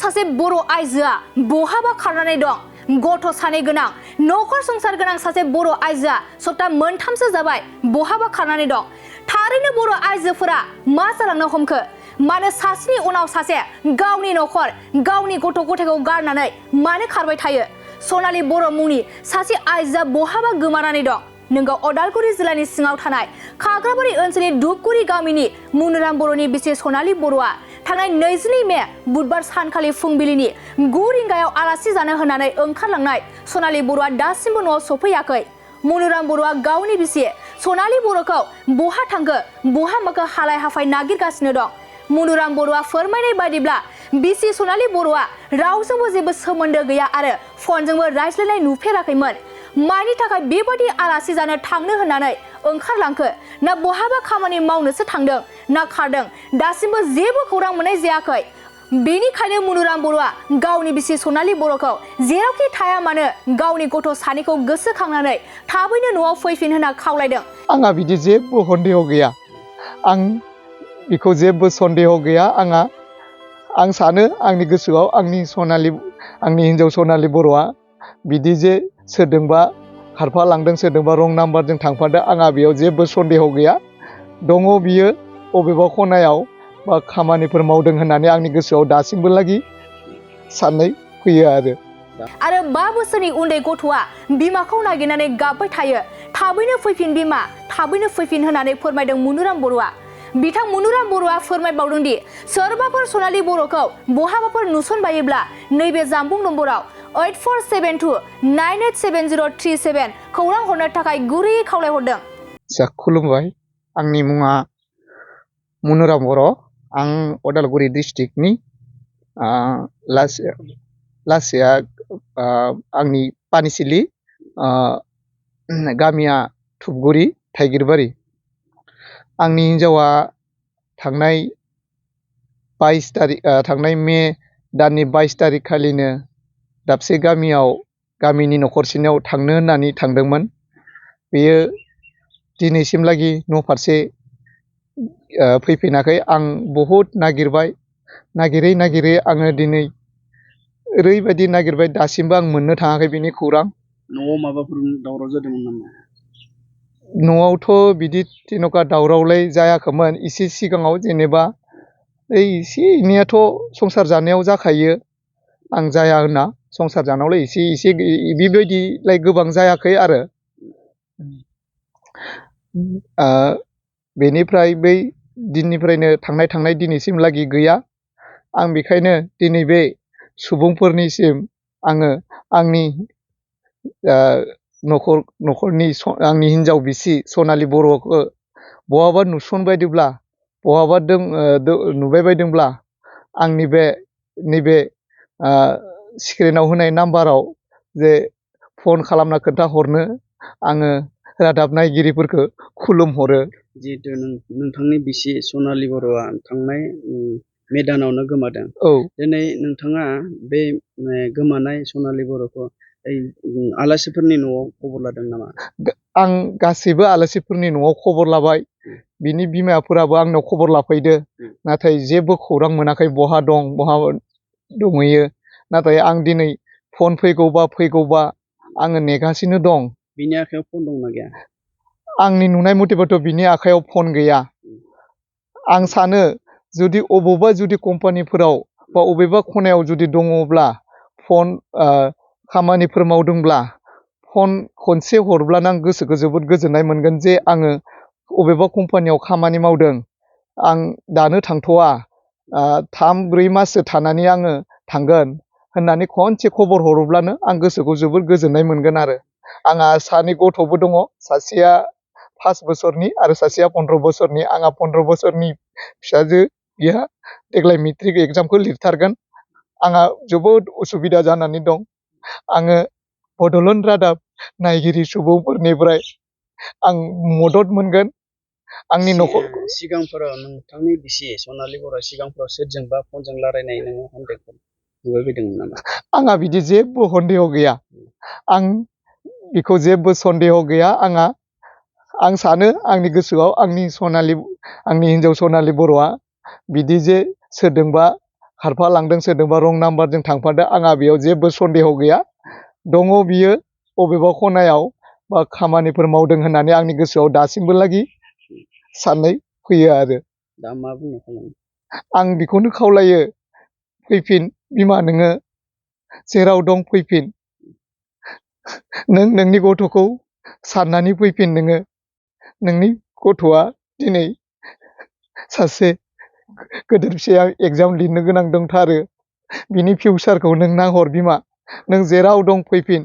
सासे बर' आइजोआ बहाबा खारनानै दं गथ' सानै गोनां नखर संसार गोनां सासे बर' आइजोआ सप्ता मोनथामसो जाबाय बहाबा खारनानै दं थारैनो बर' आइजोफोरा मा जालांनो हमखो मानो सासेनि उनाव सासे गावनि नखर गावनि गथ' गथायखौ गारनानै मानो खारबाय थायो सनालि बर' मुंनि सासे आइजोआ बहाबा गोमानानै दं नोंगौ अदालगुरि जिल्लानि सिङाव थानाय खाग्राबारि ओनसोलनि धुपगुरि गामिनि मुनुराम बर'नि बिसि सनालि बर'आ थांनाय 22 मे बुधबार सानखालि फुंबिलिनि 9 रिंगायाव आलासि जानो होनानै ओंखारलांनाय सनालि बर'आ दासिमबो न'आव सफैयाखै मुनुराम बर'आ गावनि बिसि सनालि बर'खौ बहा थांखो बहा माखो हालाय हाफाय नागिरगासिनो दं मुनुराम बर'आ फोरमायनाय बायदिब्ला बिसि सनालि बर'आ रावजोंबो जेबो सोमोन्दो गैया आरो फनजोंबो रायज्लायनाय नुफेराखैमोन मानि थाखाय बेबादि आलासि जानो थांनो होननानै ओंखारलांखो ना बहाबा खामानि मावनोसो थांदों ना खारदों दासिमबो जेबो खौरां मोननाय जायाखै बेनिखायनो मुनुराम बर'आ गावनि बिसि सनालि बर'खौ जेरावखि थाया मानो गावनि गथ' सानैखौ गोसोखांनानै थाबैनो न'आव फैफिन होनना खावलायदों आंहा बिदि जेबो सन्देह गैया आं बिखौ जेबो सन्देह गैया आं सानो आंनि गोसोआव आंनि हिन्जाव सनालि बर'आ बिदि जे सोरजोंबा खारफालांदों सोरजोंबा रं नाम्बारजों थांफादों आंहा बेयाव जेबो सन्देह गैया दङ बियो बबेबा खनायाव बा खामानिफोर मावदों होननानै आंनि गोसोआव दासिमबो लागि साननाय फैयो आरो 5 बोसोरनि उन्दै गथ'आ बिमाखौ नागिरनानै गाबबाय थायो थाबैनो फैफिन बिमा थाबैनो फैफिन होननानै फोरमायदों मुनुराम बर'आ बिथां मुनुराम बर'आ फोरमायबावदों दि सोरबाफोर सनालि बर'खौ बहाबाफोर नुसनबायोब्ला नैबे जानबुं नम्बराव 8472987037 खौरां हरनो थाखाय गुरैयै खावलायहरदों। खुलुमबाय आंनि मुङा मुनुराम बर' आं अदालगुरि डिस्ट्रिक्टनि लासिया आंनि पानिसिलि गामिया धुपगुरि थाइगिरबारि आंनि हिन्जावा थांनाय मे दाननि 22 तारिख खालिनो दाबसे गामिनि नखरसेनाव थांनो होननानै थांदोंमोन बेयो दिनैसिमलागि न' फारसे फैफिनाखै आं बहुद नागिरै आङो दिनै ओरैबायदि नागिरबाय दासिमबो आं मोननो थाङाखै बिनि खौरां न'आव माबाफोर दावराव जादोंमोन नामा न'आवथ' बिदि जेन'का दावरावलाय जायाखैमोन एसे सिगाङाव जेनेबा एसे एनैयाथ' संसार जानायाव जाखायो आं जाया होनना संसार जानायावलाय एसे बेबायदिलाय गोबां जायाखै आरो बेनिफ्राय बै दिननिफ्रायनो थांनाय दिनैसिम लागि गैया आं बेखायनो दिनै बे सुबुंफोरनिसिम आङो आंनि नखरनि आंनि हिन्जाव बिसि सनालि बर'खौ बहाबा नुसनबायदोंब्ला बहाबा नुबाय बायदोंब्ला आंनि नैबे स्क्रिनाव होनाय नाम्बाराव जे फन खालामना खोन्थाहरनो आङो रादाब नायगिरिफोरखौ खुलुमहरो जिहेतु नोंथांनि बिसि सनालि बर'आ थांनाय मे दानावनो गोमादों औ दिनै नोंथाङा बे गोमानाय सनालि बर'खौ आलासिफोरनि न'आव खबर लादों नामा आं गासैबो आलासिफोरनि न'आव खबर लाबाय बिनि बिमाफोराबो आंनाव खबर लाफैदो नाथाय जेबो खौरां मोनाखै बहा दं बहा दंहैयो नाथाय आं दिनै फन फैगौबा आङो नेगासिनो दं बिनि आखायाव फन दंना गैया आंनि नुनाय मथेबाथ' बिनि आखायाव फन गैया आं सानो जुदि जुदि कम्पानिफोराव बा अबेबा खनायाव जुदि दङब्ला फन खामानिफोर मावदोंब्ला फन खनसे हरब्लानो आं गोसोखौ जोबोद गोजोननाय मोनगोन जे आङो अबेबा कम्पानियाव खामानि मावदों आं दानो थांथ'वा 3-4 माससो थानानै आङो थांगोन होननानै खनसे खबर हरोब्लानो आं गोसोखौ जोबोद गोजोननाय मोनगोन आरो आंहा 2 गथ'बो दङ सासेया 5 बोसोरनि आरो सासेया 15 बोसोरनि आंहा 15 बोसोरनि फिसाजो बिहा देग्लाय मेट्रिक एग्जामखौ लिरथारगोन आंहा जोबोद उसुबिदा जानानै दं आङो बड'लेण्ड रादाब नायगिरि सुबुंफोरनिफ्राय आं मदद मोनगोन आंनि न'खर सिगांफोराव नोंथांनि बिसि सनालि बर'आ सिगांफोराव सोरजोंबा फनजों रायलायनाय नोङो सन्देहफोर नुबाय बायदोंमोन नामा आंहा बिदि जेबो सन्देह गैया आं बिखौ जेबो सन्देह गैया आं सानो आंनि गोसोआव आंनि हिन्जाव सनालि बर'आ बिदि जे सोरजोंबा खारफालांदों सोरजोंबा रं नाम्बारजों थांफादों आंहा बेयाव जेबो सन्देह गैया दङ बियो बबेबा खनायाव बा खामानिफोर मावदों होननानै आंनि गोसोआव दासिमबो लागि साननाय फैयो आरो दा मा बुंनो खालामो आं बेखौनो खावलायो फैफिन बिमा नोङो जेराव दं फैफिन नों नोंनि गथ'खौ साननानै फैफिन नोङो नोंनि गथ'आ दिनै सासे गेदेर फिसाया एग्जाम लिरनो गोनां दंथारो बिनि फिउचारखौ नों नाहर बिमा नों जेराव दं फैफिन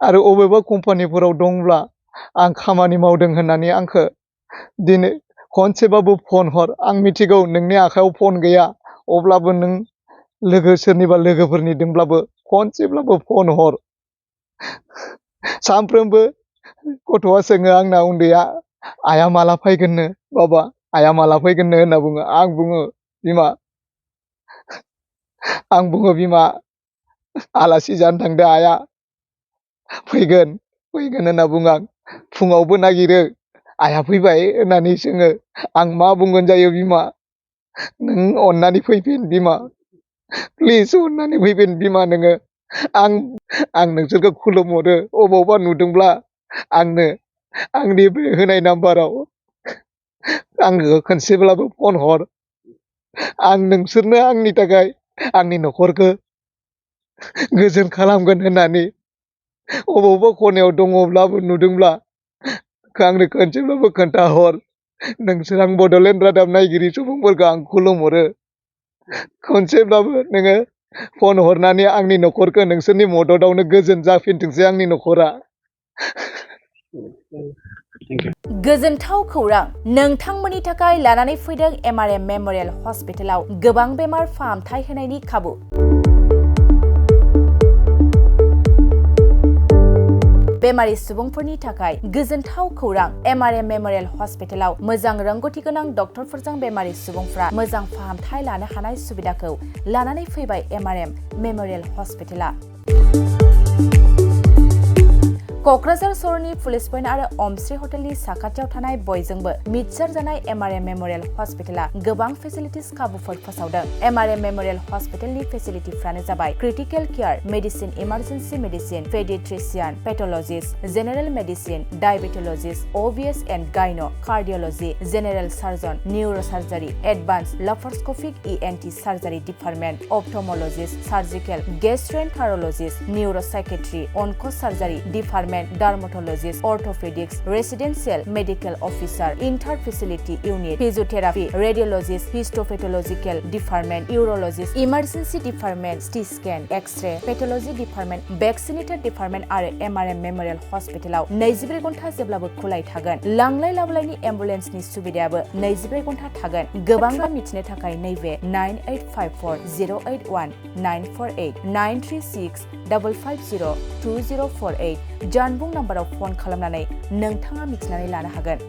आरो अबेबा कम्पानिफोराव दंब्ला आं खामानि मावदों होननानै आंखौ दिनै खनसेबाबो फन हर आं मिथिगौ नोंनि आखायाव फन गैया अब्लाबो नों लोगो सोरनिबा लोगोफोरनि दंब्लाबो खनसेब्लाबो फन हर सानफ्रोमबो गथ'आ सोङो आंना उन्दैया आइया माला फैगोननो बाबा आइया माला फैगोननो होनना बुङो आं बुङो बिमा आलासि जानो थांदो आइया फैगोन होनना बुङो आं फुङावबो नागिरो आइया फैबाय होननानै सोङो आं मा बुंगोन जायो बिमा नों अननानै फैफिन बिमा प्लिज अननानै फैफिन बिमा नोङो आं नोंसोरखौ खुलुमहरो अबावबा नुदोंब्ला आंनो आंनि बे होनाय नाम्बाराव आंनो खनसेब्लाबो फन हर आं नोंसोरनो आंनि थाखाय आंनि न'खरखौ गोजोन खालामगोन होननानै अबावबा खनायाव दङब्लाबो नुदोंब्ला आंनो खनसेब्लाबो खोन्थाहर नोंसोर आं बड'लेण्ड रादाब नायगिरि सुबुंफोरखौ आं खुलुमहरो खनसेब्लाबो नोङो फन हरनानै आंनि न'खरखौ नोंसोरनि मददावनो गोजोन जाफिनथोंसै आंनि न'खरा गोजोनथाव खौरां नोंथांमोननि थाखाय लानानै फैदों MRM मेम'रियेल हस्पिटालाव गोबां बेमार फाहामथाय होनायनि खाबु बेमारि सुबुंफोरनि थाखाय गोजोनथाव खौरां MRM मेम'रियेल हस्पिटालाव मोजां रोंगौथि गोनां डक्टरफोरजों बेमारि सुबुंफ्रा मोजां फाहामथाय लानो हानाय सुबिदाखौ लानानै फैबाय MRM मेम'रियेल हस्पिटाला क'क्राझार सहरनि पुलिस पइन्ट आरो अमश्री हटेलनि साखाथियाव थानाय बयजोंबो मिथिसार जानाय MRM मेम'रियेल हस्पिटाला गोबां फेसिलिटिस खाबुफोर फोसावदों MRM मेम'रियेल हस्पिटालनि फेसिलिटिफ्रानो जाबाय critical care medicine emergency medicine paediatrician pathologist general medicine diabetologist OBS and gyno cardiology general surgeon neuro surgery advance laparoscopic ENT surgery department ophthalmologist surgical gastroenterologist neuro psychiatry onco surgery department dermatologist orthopaedics residential medical officer inter facility unit physiotherapy radiologist histopathological department urologist emergency department CT scan X-ray pathology department vaccinator department आरो MRM memorial हस्पिटालाव 24 घन्टा जेब्लाबो खुलाय थागोन लांलाय लाबोलायनि एम्बुलेन्सनि सुबिदायाबो 24 घन्टा थागोन गोबां मिथिनो थाखाय नैबे 9854081948 93655020048 जानबुं नाम्बाराव फन खालामनानै नोंथाङा मिथिनानै लानो हागोन।